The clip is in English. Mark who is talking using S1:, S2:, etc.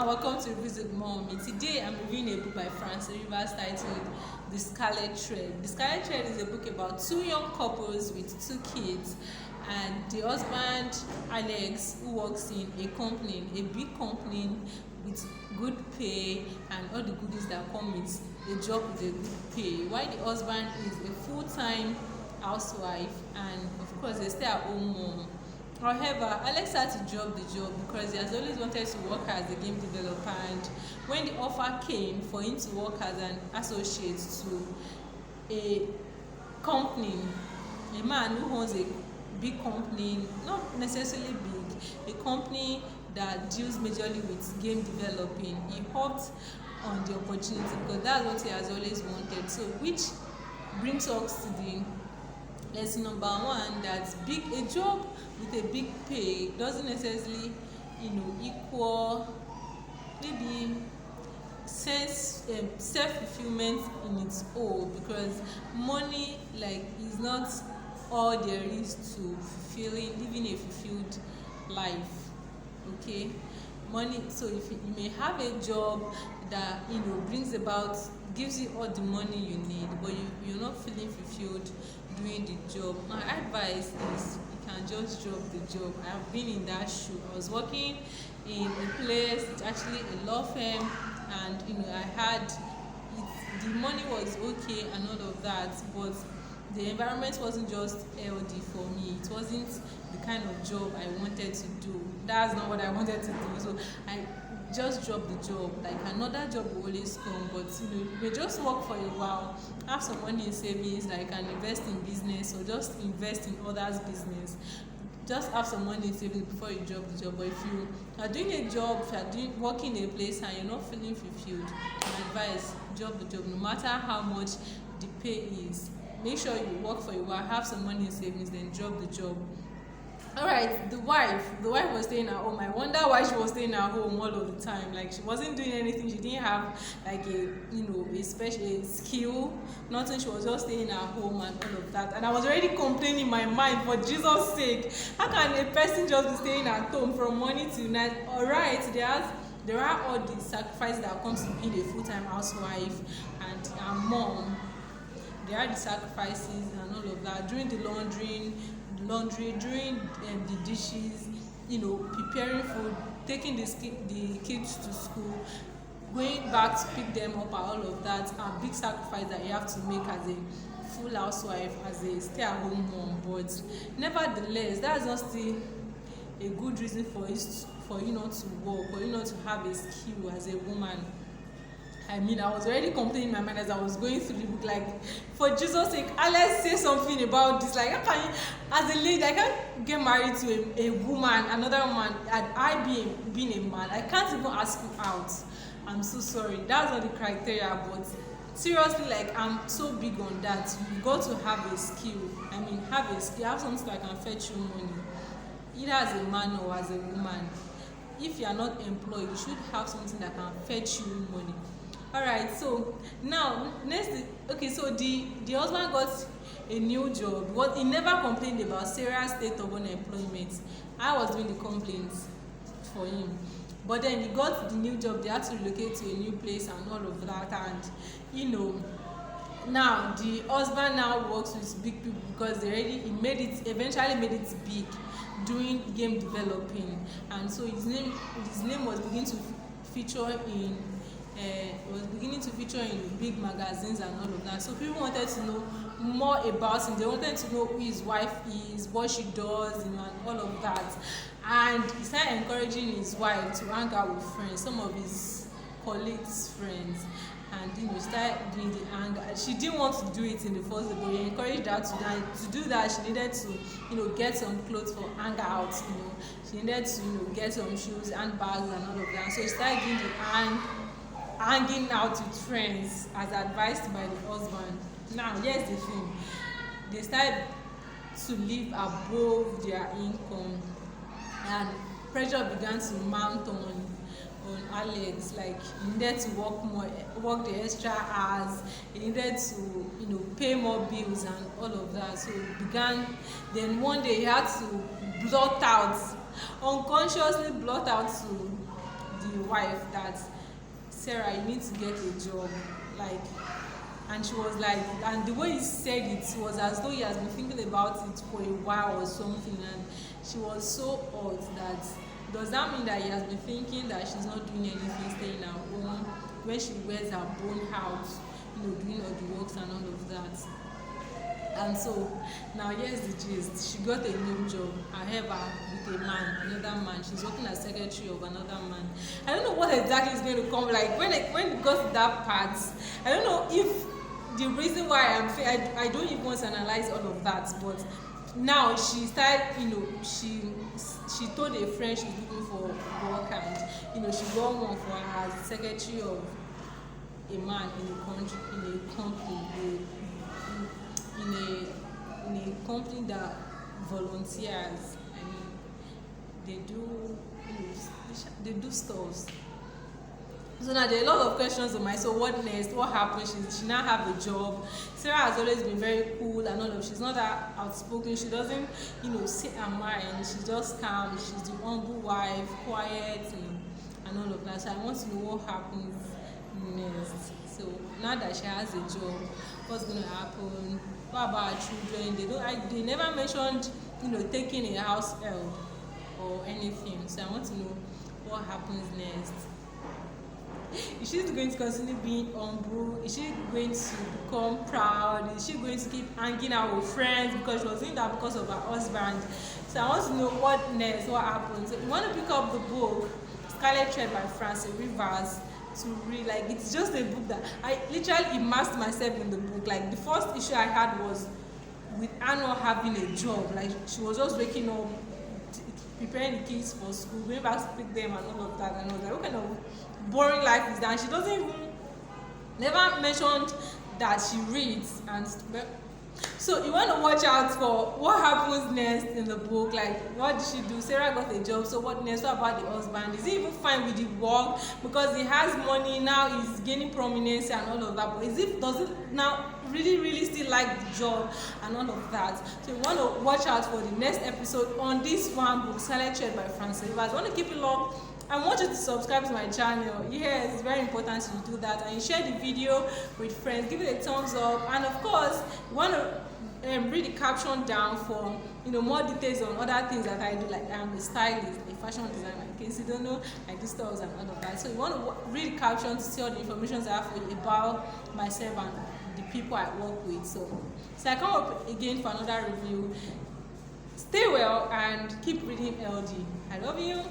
S1: and welcome to Revisit Mommy. Today I'm reviewing a book by Francine Rivers titled The Scarlet Thread. The Scarlet Thread is a book about two young couples with two kids, and the husband, Alex, who works in a company, a big company with good pay and all the goodies that come with a job with a good pay, while the husband is a full-time housewife and of course a stay-at-home mom. However, Alex had to drop the job because he has always wanted to work as a game developer, and when the offer came for him to work as an associate to a company, a man who owns a big company, not necessarily big, a company that deals majorly with game developing, he hopped on the opportunity because that's what he has always wanted. So which brings us to the lesson number one, that a job with a big pay doesn't necessarily equal maybe self-fulfillment in its whole, because money is not all there is to living a fulfilled life. Okay, money, so if you may have a job that gives you all the money you need, but you're not feeling fulfilled doing the job, my advice is you can just drop the job. I have been in that shoe. I was working in a place, it's actually a law firm, and I had the money was okay and all of that, but the environment wasn't just healthy for me. It wasn't the kind of job I wanted to do. That's not what I wanted to do. So I just dropped the job. Another job will always come, but you just work for a while, have some money in savings that you can invest in business or just invest in others' business. Just have some money in savings before you drop the job. But if you are doing a job, if you are working in a place and you're not feeling fulfilled, my advice, drop the job, no matter how much the pay is. Make sure you work for a while, have some money in savings, then drop the job. Alright, the wife was staying at home. I wonder why she was staying at home all of the time. She wasn't doing anything. She didn't have a special skill, nothing. She was just staying at home and all of that. And I was already complaining in my mind, for Jesus' sake, how can a person just be staying at home from morning till night? Alright, there are all the sacrifices that comes to being a full-time housewife and a mom. There are the sacrifices and all of that, during the laundry, during the dishes, preparing food, taking the kids to school, going back to pick them up, and all of that are big sacrifice that you have to make as a full housewife, as a stay-at-home mom. But nevertheless, that's just still a good reason for you not to work, or you not to have a skill as a woman. I was already complaining in my mind as I was going through the book, for Jesus' sake, Alex, say something about this. How can you, as a lady, I can't get married to a woman, another woman, and I being a man, I can't even ask you out. I'm so sorry. That's not the criteria, but seriously, I'm so big on that. You've got to have a skill. Have something that can fetch you money, either as a man or as a woman. If you are not employed, you should have something that can fetch you money. Alright, so now so the husband got a new job. He never complained about Sarah's state of unemployment. I was doing the complaints for him, but then he got the new job. They had to relocate to a new place and all of that, and now the husband now works with big people because he eventually made it big doing game developing, and so his name was beginning to feature in big magazines and all of that. So people wanted to know more about him. They wanted to know who his wife is, what she does, and all of that. And he started encouraging his wife to hang out with friends, some of his colleagues' friends, and started doing the anger. She didn't want to do it in the first place, but he encouraged her to do that. She needed to get some clothes for hang out. She needed to get some shoes, handbags, and all of that. So she started doing the hanging out with friends as advised by the husband. Now, here's the thing. They started to live above their income, and pressure began to mount on Alex. He needed to work the extra hours. He needed to pay more bills and all of that. So then one day he had to unconsciously blurt out to the wife that Sarah, you need to get a job, like. And she was like, and the way he said it was as though he has been thinking about it for a while or something, and she was so odd that, does that mean that he has been thinking that she's not doing anything, staying at home, when she wears her bone out, doing all the works and all of that? And so now here's the gist. She got a new job, however, with a man, another man. She's working as secretary of another man. I don't know what exactly is going to come. Like when it got to that part, I don't know if the reason why I don't even want to analyze all of that. But now she started, she told a friend she's looking for work, and she got one for her as secretary of a man in a company. In a company that volunteers. I mean, they do stores. So now there are a lot of questions on my. So what next? What happened? She now have a job. Sarah has always been very cool and all of. She's not that outspoken. She doesn't, say her mind. She's just calm. She's the humble wife, quiet, and all of that. So I want to know what happens next. So now that she has a job, what's going to happen? What about her children? They never mentioned, taking a house help or anything. So I want to know what happens next. Is she going to continue being humble? Is she going to become proud? Is she going to keep hanging out with friends because she was doing that because of her husband? So I want to know what next, what happens. So you want to pick up the book Scarlet Thread by Francine Rivers to read. Like, it's just a book that I literally immersed myself in the book. Like, the first issue I had was with her not having a job. Like, she was just waking up, preparing the kids for school, going back to pick them and all of that. And I was like, what kind of boring life is that? And she doesn't even never mentioned that she reads. And so you want to watch out for what happens next in the book. Like, what did she do? Sarah got a job, so what next? What about the husband? Is he even fine with the work because he has money now? He's gaining prominence and all of that. But does it now really still like the job and all of that? So you want to watch out for the next episode on this one book, Scarlet Thread by Francine Rivers. I want to keep it long. I want you to subscribe to my channel. Yes, it's very important you do that, and you share the video with friends. Give it a thumbs up, and of course, you want to read the caption down for more details on other things that I do. Like, I'm a stylist, a fashion designer. In case you don't know, I do styles and all of that. So you want to read the caption to see all the information I have for you about myself and the people I work with. So I come up again for another review. Stay well and keep reading LD. I love you.